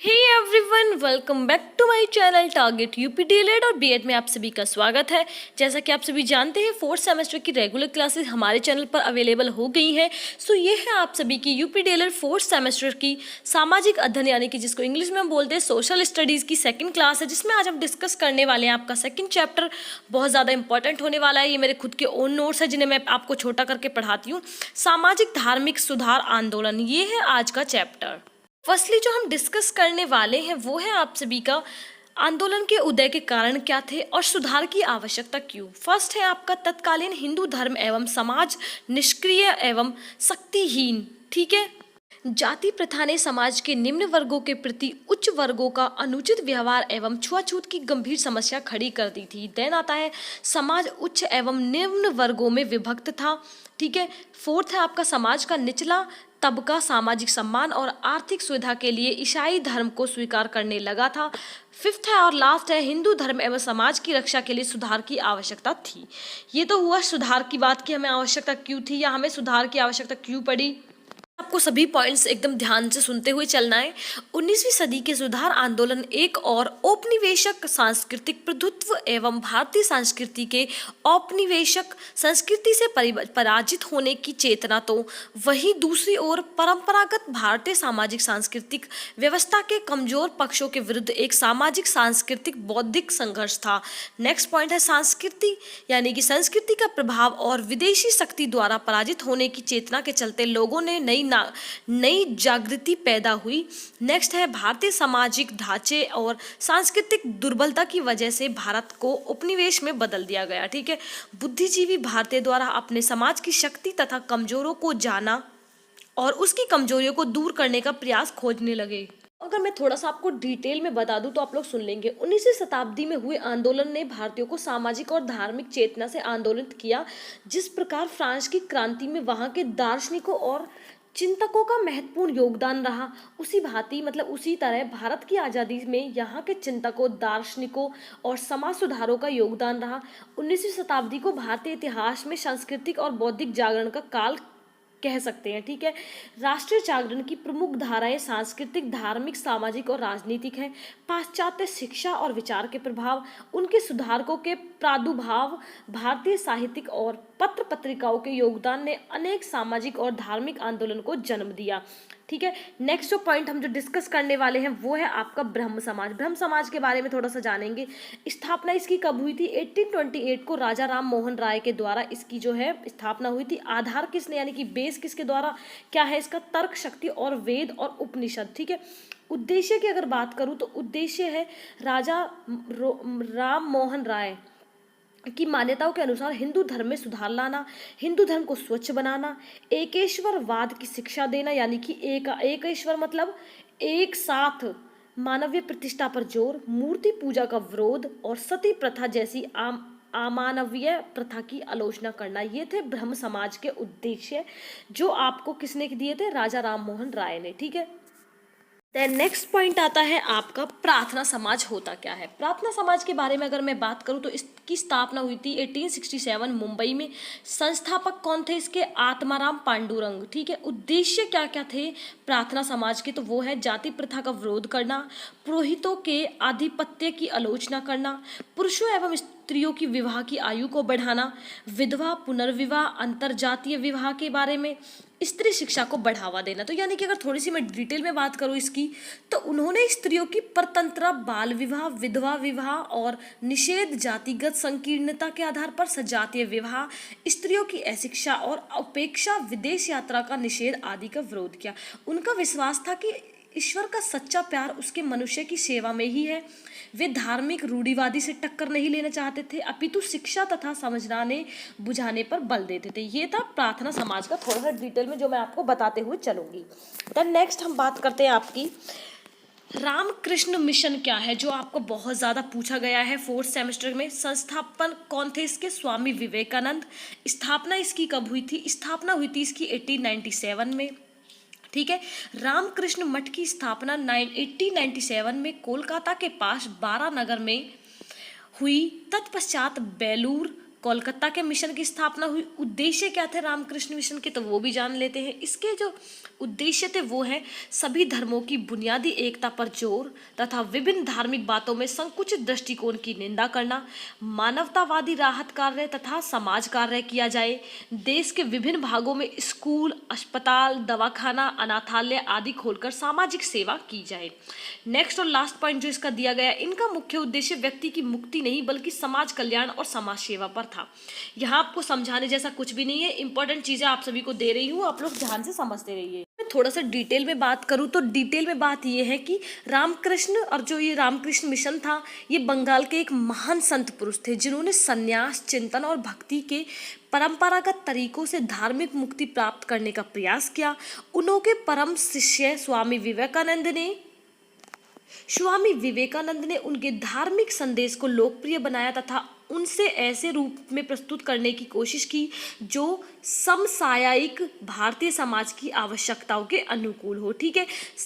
Hey everyone, welcome back to my channel target UP DElEd और BEd में आप सभी का स्वागत है। जैसा कि आप सभी जानते हैं, फोर्थ सेमेस्टर की रेगुलर क्लासेस हमारे चैनल पर अवेलेबल हो गई हैं। सो ये है आप सभी की यूपी डीएलएड फोर्थ सेमेस्टर की सामाजिक अध्ययन यानी कि जिसको इंग्लिश में हम बोलते हैं सोशल स्टडीज़ की सेकंड क्लास है, जिसमें आज हम डिस्कस करने वाले हैं आपका सेकंड चैप्टर। बहुत ज़्यादा इंपॉर्टेंट होने वाला है। ये मेरे खुद के ओन नोट्स है जिन्हें मैं आपको छोटा करके पढ़ाती हूँ। सामाजिक धार्मिक सुधार आंदोलन, ये है आज का चैप्टर। फर्स्टली जो हम डिस्कस करने वाले हैं वो है आप सभी का आंदोलन के उदय के कारण क्या थे और सुधार की आवश्यकता क्यों। फर्स्ट है आपका तत्कालीन हिंदू धर्म एवं समाज निष्क्रिय एवं शक्तिहीन। ठीक है, जाति प्रथा ने समाज के निम्न वर्गों के प्रति उच्च वर्गों का अनुचित व्यवहार एवं छुआछूत की गंभीर समस्या खड़ी कर दी थी। देन आता है समाज उच्च एवं निम्न वर्गों में विभक्त था। ठीक है, फोर्थ है आपका समाज का निचला तबका सामाजिक सम्मान और आर्थिक सुविधा के लिए ईसाई धर्म को स्वीकार करने लगा था। फिफ्थ है और लास्ट है हिंदू धर्म एवं समाज की रक्षा के लिए सुधार की आवश्यकता थी। ये तो हुआ सुधार की बात कि हमें आवश्यकता क्यों थी या हमें सुधार की आवश्यकता क्यों पड़ी। आपको सभी पॉइंट्स एकदम ध्यान से सुनते हुए चलना है। 19वीं सदी के सुधार आंदोलन एक और औपनिवेशिक सांस्कृतिक प्रभुत्व एवं भारतीय संस्कृति के औपनिवेशिक संस्कृति से पराजित होने की चेतना, तो वहीं दूसरी ओर परंपरागत भारतीय सामाजिक सांस्कृतिक व्यवस्था के कमजोर पक्षों के विरुद्ध एक सामाजिक सांस्कृतिक बौद्धिक संघर्ष था। नेक्स्ट पॉइंट है संस्कृति यानी कि संस्कृति का प्रभाव और विदेशी शक्ति द्वारा पराजित होने की चेतना के चलते लोगों ने नई जागृति पैदा हुई। नेक्स्ट है भारतीय सामाजिक ढांचे और सांस्कृतिक दुर्बलता की वजह से भारत को उपनिवेश में बदल दिया गया। ठीक है, बुद्धिजीवी भारतीय द्वारा अपने समाज की शक्ति तथा कमजोरों को जाना और उसकी कमजोरियों को दूर करने का प्रयास खोजने लगे। अगर मैं थोड़ा सा आपको डिटेल में बता दूं तो आप लोग सुन लेंगे। 19वीं शताब्दी में हुए आंदोलन ने भारतीयों को सामाजिक और धार्मिक चेतना से आंदोलित किया। जिस प्रकार फ्रांस की क्रांति में वहां के दार्शनिकों और चिंतकों का महत्वपूर्ण योगदान रहा, उसी भांति उसी तरह भारत की आज़ादी में यहाँ के चिंतकों, दार्शनिकों और समाज सुधारों का योगदान रहा। 19वीं शताब्दी को भारतीय इतिहास में सांस्कृतिक और बौद्धिक जागरण का काल कह सकते हैं। ठीक है, राष्ट्रीय जागरण की प्रमुख धाराएं सांस्कृतिक, धार्मिक, सामाजिक और राजनीतिक हैं। पाश्चात्य शिक्षा और विचार के प्रभाव, उनके सुधारकों के प्रादुर्भाव, भारतीय साहित्यिक और पत्र पत्रिकाओं के योगदान ने अनेक सामाजिक और धार्मिक आंदोलन को जन्म दिया। ठीक है, नेक्स्ट जो पॉइंट हम जो डिस्कस करने वाले हैं वो है आपका ब्रह्म समाज। ब्रह्म समाज के बारे में थोड़ा सा जानेंगे। स्थापना इसकी कब हुई थी? 1828 को राजा राम मोहन राय के द्वारा इसकी जो है स्थापना हुई थी। आधार किसने यानी कि बेस किसके द्वारा क्या है इसका? तर्क शक्ति और वेद और उपनिषद। ठीक है, उद्देश्य की अगर बात करूं तो उद्देश्य है राजा राम मोहन राय की मान्यताओं के अनुसार हिंदू धर्म में सुधार लाना, हिंदू धर्म को स्वच्छ बनाना, एकेश्वरवाद की शिक्षा देना यानी कि एक ईश्वर मतलब एक साथ मानवीय प्रतिष्ठा पर जोर, मूर्ति पूजा का विरोध और सती प्रथा जैसी अमानवीय प्रथा की आलोचना करना। ये थे ब्रह्म समाज के उद्देश्य जो आपको किसने दिए थे? राजा राम मोहन राय ने। ठीक है, नेक्स्ट पॉइंट आता है आपका प्रार्थना समाज होता क्या है। प्रार्थना समाज के बारे में अगर मैं बात करूं तो इसकी स्थापना हुई थी 1867 मुंबई में। संस्थापक कौन थे इसके? आत्माराम पांडुरंग। ठीक है, उद्देश्य क्या क्या थे प्रार्थना समाज के? तो वो है जाति प्रथा का विरोध करना, पुरोहितों के आधिपत्य की आलोचना करना, पुरुषों एवं स्त्रियों की विवाह की आयु को बढ़ाना, विधवा पुनर्विवाह, अंतरजातीय विवाह के बारे में, स्त्री शिक्षा को बढ़ावा देना। तो यानी कि अगर थोड़ी सी मैं डिटेल में बात करूं इसकी, तो उन्होंने स्त्रियों की परतंत्रा, बाल विवाह, विधवा विवाह और निषेध, जातिगत संकीर्णता के आधार पर सजातीय विवाह, स्त्रियों की अशिक्षा और उपेक्षा, विदेश यात्रा का निषेध आदि का विरोध किया। उनका विश्वास था कि ईश्वर का सच्चा प्यार उसके मनुष्य की सेवा में ही है। वे धार्मिक रूढ़िवादी से टक्कर नहीं लेना चाहते थे, अपितु शिक्षा तथा समझाने बुझाने पर बल देते थे। ये था प्रार्थना समाज का थोड़ा सा डिटेल में जो मैं आपको बताते हुए चलूंगी। देन नेक्स्ट हम बात करते हैं आपकी रामकृष्ण मिशन क्या है, जो आपको बहुत ज़्यादा पूछा गया है फोर्थ सेमेस्टर में। संस्थापन कौन थे इसके? स्वामी विवेकानंद। स्थापना इसकी कब हुई थी? स्थापना हुई थी इसकी 1897 में। ठीक है, रामकृष्ण मठ की स्थापना 1897 में कोलकाता के पास बारानगर में हुई। तत्पश्चात बेलूर कोलकाता के मिशन की स्थापना हुई। उद्देश्य क्या थे रामकृष्ण मिशन के, तो वो भी जान लेते हैं। इसके जो उद्देश्य थे वो है सभी धर्मों की बुनियादी एकता पर जोर तथा विभिन्न धार्मिक बातों में संकुचित दृष्टिकोण की निंदा करना, मानवतावादी राहत कार्य तथा समाज कार्य किया जाए, देश के विभिन्न भागों में स्कूल, अस्पताल, दवाखाना, अनाथालय आदि खोलकर सामाजिक सेवा की जाए। नेक्स्ट और लास्ट पॉइंट जो इसका दिया गया, इनका मुख्य उद्देश्य व्यक्ति की मुक्ति नहीं बल्कि समाज कल्याण और समाज सेवा पर था। यहाँ आपको समझाने जैसा कुछ भी नहीं है, इंपॉर्टेंट चीजें आप सभी को दे रही हूँ, आप लोग ध्यान से समझते रहिए। मैं थोड़ा सा डिटेल में बात करूँ तो डिटेल में बात ये है कि रामकृष्ण और जो ये रामकृष्ण मिशन था, ये बंगाल के एक महान संत पुरुष थे जिन्होंने संन्यास, चिंतन और भक्ति के परंपरागत तरीकों से धार्मिक मुक्ति प्राप्त करने का प्रयास किया। उनके परम शिष्य स्वामी विवेकानंद ने उनके धार्मिक संदेश को लोकप्रिय बनाया तथा उनसे ऐसे रूप में प्रस्तुत करने की कोशिश की जो समसामयिक भारतीय समाज की आवश्यकताओं के अनुकूल हो। ठीक है,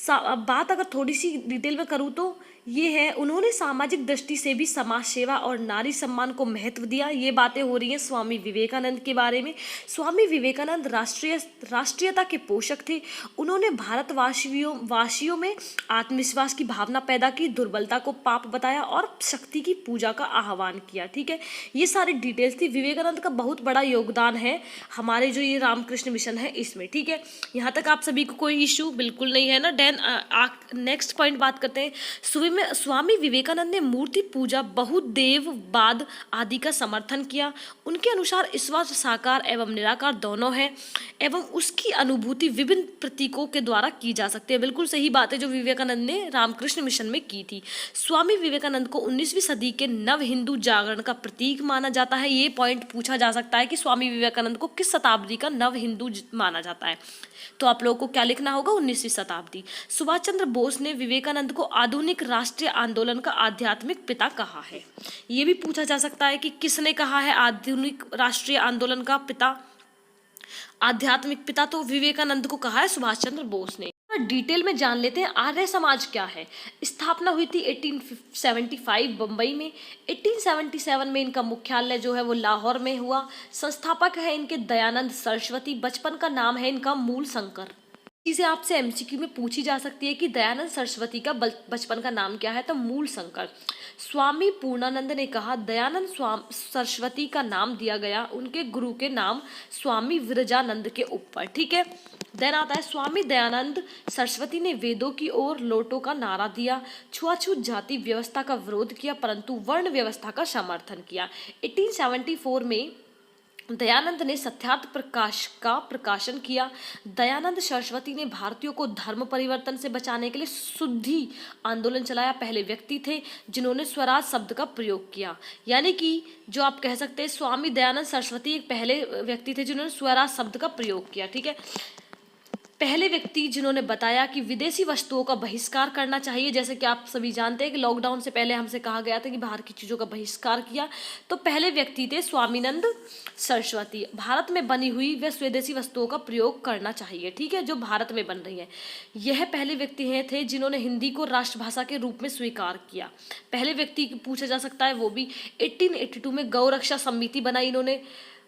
अब बात अगर थोड़ी सी डिटेल में करूँ तो ये है, उन्होंने सामाजिक दृष्टि से भी समाज सेवा और नारी सम्मान को महत्व दिया। ये बातें हो रही हैं स्वामी विवेकानंद के बारे में। स्वामी विवेकानंद राष्ट्रीयता के पोषक थे। उन्होंने वासियों में आत्मविश्वास की भावना पैदा की, दुर्बलता को पाप बताया और शक्ति की पूजा का आह्वान किया। ठीक है, ये सारी डिटेल्स थी। विवेकानंद का बहुत बड़ा योगदान है हमारे जो ये रामकृष्ण मिशन है इसमें। ठीक है, यहाँ तक आप सभी को कोई इशू बिल्कुल नहीं है ना। देन नेक्स्ट पॉइंट बात करते हैं। स्वामी विवेकानंद ने मूर्ति पूजा, बहुदेववाद आदि का समर्थन किया। उनके अनुसार ईश्वर साकार एवं निराकार दोनों है एवं उसकी अनुभूति विभिन्न प्रतीकों के द्वारा की जा सकती है। बिल्कुल सही बात है जो विवेकानंद ने रामकृष्ण मिशन में की थी। स्वामी विवेकानंद को 19वीं सदी के नव हिंदू जागरण का प्रतीक माना जाता है। ये पॉइंट पूछा जा सकता है कि स्वामी विवेकानंद को किस शताब्दी का नव हिंदू माना जाता है, तो आप लोगों को क्या लिखना होगा, 19वीं शताब्दी। सुभाष चंद्र बोस ने विवेकानंद को आधुनिक राष्ट्रीय आंदोलन का आध्यात्मिक पिता कहा है। ये भी पूछा जा सकता है कि किसने कहा है आधुनिक राष्ट्रीय आंदोलन का पिता, आध्यात्मिक पिता, तो विवेकानंद को कहा है सुभाष चंद्र बोस ने। डिटेल में जान लेते हैं आर्य समाज क्या है। स्थापना हुई थी 1875 बम्बई में। 1877 में इनका मुख्यालय जो है वो लाहौर में हुआ। संस्थापक है इनके दयानंद सरस्वती। बचपन का नाम है इनका मूल शंकर। चीजें आपसे एमसीक्यू में पूछी जा सकती है कि दयानंद सरस्वती का बचपन का नाम क्या है, तो मूल शंकर। स्वामी पूर्णानंद ने कहा दयानंद सरस्वती का नाम दिया गया उनके गुरु के नाम स्वामी विरजानंद के ऊपर। ठीक है, देन आता है स्वामी दयानंद सरस्वती ने वेदों की ओर लौटो का नारा दिया। छुआछूत जाति व्यवस्था का विरोध किया परंतु वर्ण व्यवस्था का समर्थन किया। 1874 में दयानंद ने सत्यार्थ प्रकाश का प्रकाशन किया। दयानंद सरस्वती ने भारतीयों को धर्म परिवर्तन से बचाने के लिए शुद्धि आंदोलन चलाया। पहले व्यक्ति थे जिन्होंने स्वराज शब्द का प्रयोग किया, यानी कि जो आप कह सकते हैं स्वामी दयानंद सरस्वती एक पहले व्यक्ति थे जिन्होंने स्वराज शब्द का प्रयोग किया। ठीक है, पहले व्यक्ति जिन्होंने बताया कि विदेशी वस्तुओं का बहिष्कार करना चाहिए। जैसे कि आप सभी जानते हैं कि लॉकडाउन से पहले हमसे कहा गया था कि बाहर की चीज़ों का बहिष्कार किया, तो पहले व्यक्ति थे स्वामीनंद सरस्वती। भारत में बनी हुई व स्वदेशी वस्तुओं का प्रयोग करना चाहिए, ठीक है, जो भारत में बन रही है। यह पहले व्यक्ति थे जिन्होंने हिंदी को राष्ट्रभाषा के रूप में स्वीकार किया। पहले व्यक्ति पूछा जा सकता है वो भी 1882 में गौ रक्षा समिति बनाई इन्होंने।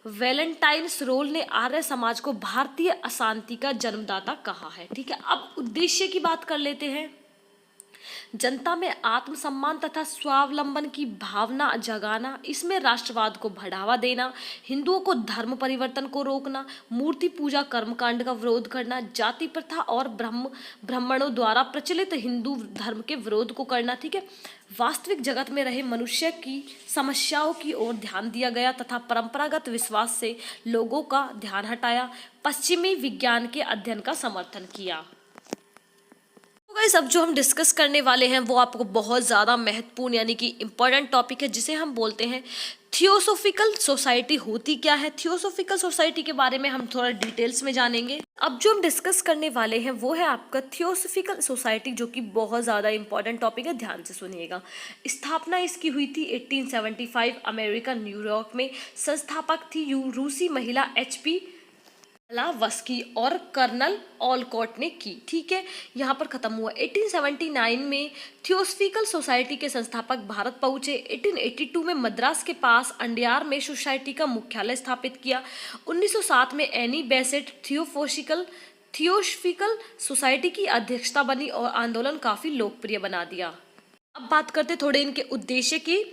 वैलेंटाइन्स रोल ने आर्य समाज को भारतीय अशांति का जन्मदाता कहा है। ठीक है, अब उद्देश्य की बात कर लेते हैं। जनता में आत्मसम्मान तथा स्वावलंबन की भावना जगाना, इसमें राष्ट्रवाद को बढ़ावा देना, हिंदुओं को धर्म परिवर्तन को रोकना, मूर्ति पूजा कर्मकांड का विरोध करना, जाति प्रथा और ब्राह्मणों द्वारा प्रचलित हिंदू धर्म के विरोध को करना। ठीक है, वास्तविक जगत में रहे मनुष्य की समस्याओं की ओर ध्यान दिया गया तथा परंपरागत विश्वास से लोगों का ध्यान हटाया। पश्चिमी विज्ञान के अध्ययन का समर्थन किया। तो गाइस, अब जो हम डिस्कस करने वाले हैं वो आपको बहुत ज़्यादा महत्वपूर्ण यानी कि इम्पोर्टेंट टॉपिक है, जिसे हम बोलते हैं थियोसॉफिकल सोसाइटी होती क्या है। थियोसॉफिकल सोसाइटी के बारे में हम थोड़ा डिटेल्स में जानेंगे। अब जो हम डिस्कस करने वाले हैं वो है आपका थियोसॉफिकल सोसाइटी, जो कि बहुत ज़्यादा इंपॉर्टेंट टॉपिक है, ध्यान से सुनिएगा। स्थापना इसकी हुई थी 1875 अमेरिका न्यूयॉर्क में। संस्थापक थी रूसी महिला HP वस्की और कर्नल ऑलकॉट ने की। ठीक है, यहाँ पर खत्म हुआ। 1879 में थियोसफिकल सोसाइटी के संस्थापक भारत पहुंचे। 1882 में मद्रास के पास अंडियार में सोसाइटी का मुख्यालय स्थापित किया। 1907 में एनी बेसेंट थियोसफिकल सोसाइटी की अध्यक्षता बनी और आंदोलन काफी लोकप्रिय बना दिया। अब बात करते थोड़े इनके उद्देश्य की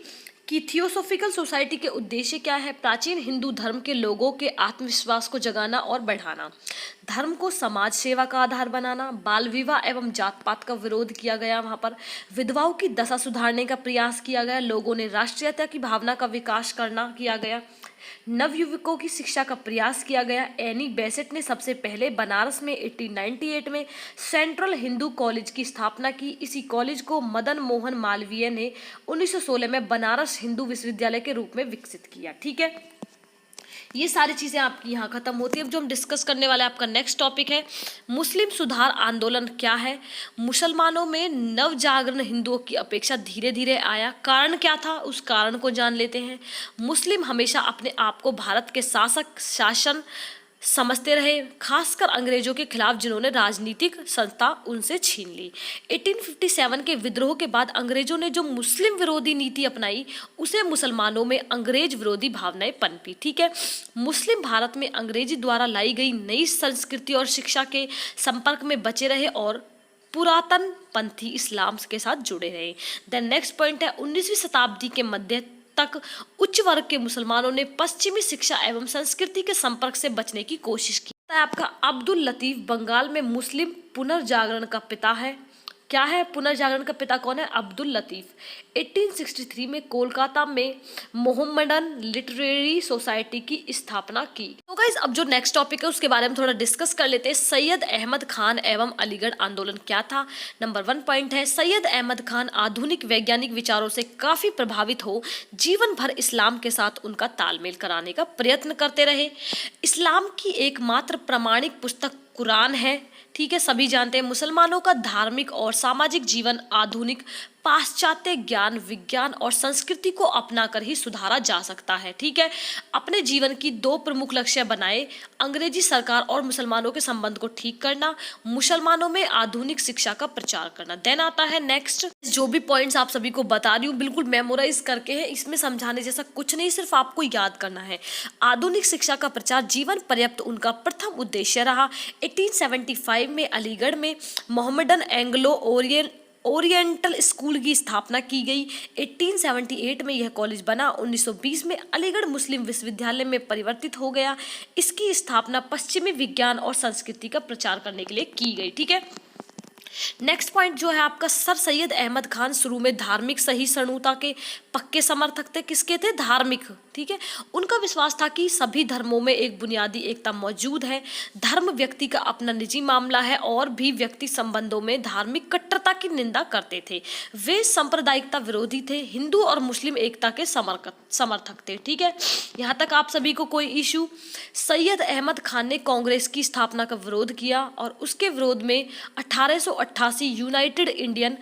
कि थियोसॉफिकल सोसाइटी के उद्देश्य क्या है। प्राचीन हिंदू धर्म के लोगों के आत्मविश्वास को जगाना और बढ़ाना, धर्म को समाज सेवा का आधार बनाना, बाल विवाह एवं जात पात का विरोध किया गया, वहां पर विधवाओं की दशा सुधारने का प्रयास किया गया, लोगों ने राष्ट्रीयता की भावना का विकास करना किया गया, नवयुवकों की शिक्षा का प्रयास किया गया। एनी बेसेंट ने सबसे पहले बनारस में 1898 में सेंट्रल हिंदू कॉलेज की स्थापना की। इसी कॉलेज को मदन मोहन मालवीय ने 1916 में बनारस हिंदू विश्वविद्यालय के रूप में विकसित किया। ठीक है, ये सारी चीजें आपकी यहाँ खत्म होती है। अब जो हम डिस्कस करने वाला है आपका नेक्स्ट टॉपिक है मुस्लिम सुधार आंदोलन क्या है। मुसलमानों में नव जागरण हिंदुओं की अपेक्षा धीरे धीरे आया, कारण क्या था उस कारण को जान लेते हैं। मुस्लिम हमेशा अपने आप को भारत के शासन समझते रहे, खासकर अंग्रेजों के खिलाफ जिन्होंने राजनीतिक सत्ता उनसे छीन ली। 1857 के विद्रोह के बाद अंग्रेजों ने जो मुस्लिम विरोधी नीति अपनाई उसे मुसलमानों में अंग्रेज विरोधी भावनाएं पनपी। ठीक है, मुस्लिम भारत में अंग्रेजी द्वारा लाई गई नई संस्कृति और शिक्षा के संपर्क में बचे रहे और पुरातन पंथी इस्लाम के साथ जुड़े रहे। देन नेक्स्ट पॉइंट है 19वीं शताब्दी के मध्य तक उच्च वर्ग के मुसलमानों ने पश्चिमी शिक्षा एवं संस्कृति के संपर्क से बचने की कोशिश की। आपका अब्दुल लतीफ बंगाल में मुस्लिम पुनर्जागरण का पिता है। क्या है पुनर्जागरण का पिता कौन है? अब्दुल लतीफ। 1863 में कोलकाता में मोहम्मडन लिटरेरी सोसाइटी की स्थापना की। तो गाइस अब जो नेक्स्ट टॉपिक है उसके बारे में थोड़ा डिस्कस कर लेते हैं। सैयद अहमद खान एवं अलीगढ़ आंदोलन क्या था। नंबर 1 पॉइंट है सैयद अहमद खान आधुनिक वैज्ञानिक विचारों से काफी प्रभावित हो जीवन भर इस्लाम के साथ उनका तालमेल कराने का प्रयत्न करते रहे। इस्लाम की एकमात्र प्रामाणिक पुस्तक कुरान है। ठीक है, सभी जानते हैं मुसलमानों का धार्मिक और सामाजिक जीवन आधुनिक पाश्चात्य ज्ञान विज्ञान और संस्कृति को अपनाकर ही सुधारा जा सकता है। ठीक है, अपने जीवन की 2 प्रमुख लक्ष्य बनाए, अंग्रेजी सरकार और मुसलमानों के संबंध को ठीक करना, मुसलमानों में आधुनिक शिक्षा का प्रचार करना। देन आता है नेक्स्ट, जो भी पॉइंट्स आप सभी को बता रही हूँ बिल्कुल मेमोराइज करके है, इसमें समझाने जैसा कुछ नहीं, सिर्फ आपको याद करना है। आधुनिक शिक्षा का प्रचार जीवन पर्याप्त उनका प्रथम उद्देश्य रहा। 1875 में अलीगढ़ में मोहम्मडन एंग्लो ओरिएंटल स्कूल की स्थापना की गई। 1878 में यह कॉलेज बना। 1920 में अलीगढ़ मुस्लिम विश्वविद्यालय में परिवर्तित हो गया। इसकी स्थापना पश्चिमी विज्ञान और संस्कृति का प्रचार करने के लिए की गई। ठीक है, नेक्स्ट पॉइंट जो है आपका, सर सैयद अहमद खान शुरू में धार्मिक सहिष्णुता के पक्के समर्थक थे। किसके थे? धार्मिक। ठीक है, उनका विश्वास था कि सभी धर्मों में एक बुनियादी एकता मौजूद है। धर्म व्यक्ति का अपना निजी मामला है और भी व्यक्ति संबंधों में धार्मिक कट्टरता की निंदा करते थे। वे सांप्रदायिकता विरोधी थे, हिंदू और मुस्लिम एकता के समर्थक थे। ठीक है, यहाँ तक आप सभी को कोई इशू। सैयद अहमद खान ने कांग्रेस की स्थापना का विरोध किया और उसके विरोध में 1888 यूनाइटेड इंडियन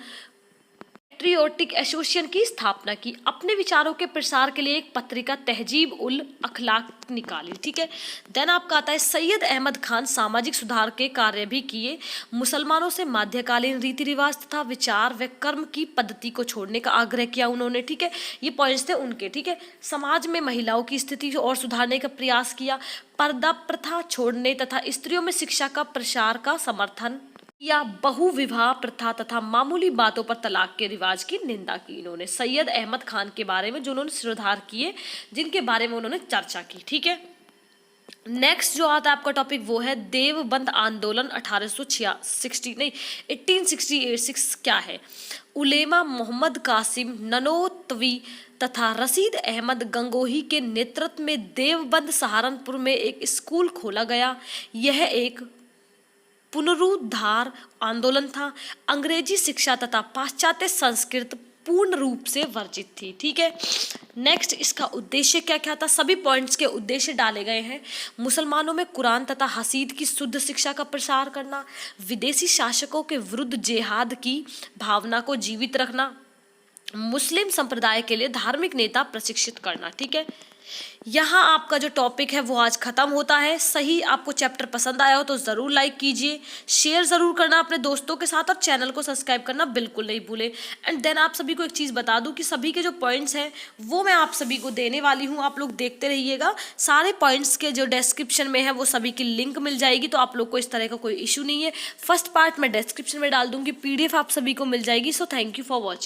पैट्रियोटिक एसोसिएशन की स्थापना की। अपने विचारों के प्रसार के लिए एक पत्रिका तहजीब उल अखलाक निकाली। ठीक है, देन आपका आता है सैयद अहमद खान सामाजिक सुधार के कार्य भी किए। मुसलमानों से मध्यकालीन रीति रिवाज तथा विचार व कर्म की पद्धति को छोड़ने का आग्रह किया उन्होंने। ठीक है, ये पॉइंट्स थे उनके। ठीक है, समाज में महिलाओं की स्थिति और सुधारने का प्रयास किया। पर्दा प्रथा छोड़ने तथा स्त्रियों में शिक्षा का प्रसार का समर्थन या बहुविवाह प्रथा तथा मामूली बातों पर तलाक के रिवाज की निंदा की इन्होंने। सैयद अहमद खान के बारे में जो उन्होंने सुधार किए, जिनके बारे में उन्होंने चर्चा की। ठीक है, नेक्स्ट जो आता है आपका टॉपिक वो है देवबंद आंदोलन 1868 क्या है। उलेमा मोहम्मद कासिम ननोतवी तथा रशीद अहमद गंगोही के नेतृत्व में देवबंद सहारनपुर में एक स्कूल खोला गया। यह एक पुनरुद्धार आंदोलन था। अंग्रेजी शिक्षा तथा पाश्चात्य संस्कृति पूर्ण रूप से वर्जित थी। ठीक है, नेक्स्ट इसका उद्देश्य क्या क्या था, सभी पॉइंट्स के उद्देश्य डाले गए हैं। मुसलमानों में कुरान तथा हसीद की शुद्ध शिक्षा का प्रसार करना, विदेशी शासकों के विरुद्ध जिहाद की भावना को जीवित रखना, मुस्लिम संप्रदाय के लिए धार्मिक नेता प्रशिक्षित करना। ठीक है, यहाँ आपका जो टॉपिक है वो आज खत्म होता है। सही आपको चैप्टर पसंद आया हो तो ज़रूर लाइक कीजिए, शेयर ज़रूर करना अपने दोस्तों के साथ और चैनल को सब्सक्राइब करना बिल्कुल नहीं भूलें। एंड देन आप सभी को एक चीज़ बता दूं कि सभी के जो पॉइंट्स हैं वो मैं आप सभी को देने वाली हूँ, आप लोग देखते रहिएगा। सारे पॉइंट्स के जो डिस्क्रिप्शन में है वो सभी की लिंक मिल जाएगी, तो आप लोग को इस तरह का कोई इशू नहीं है। फर्स्ट पार्ट मैं डिस्क्रिप्शन में डाल दूँगी, PDF आप सभी को मिल जाएगी। So thank you for watching.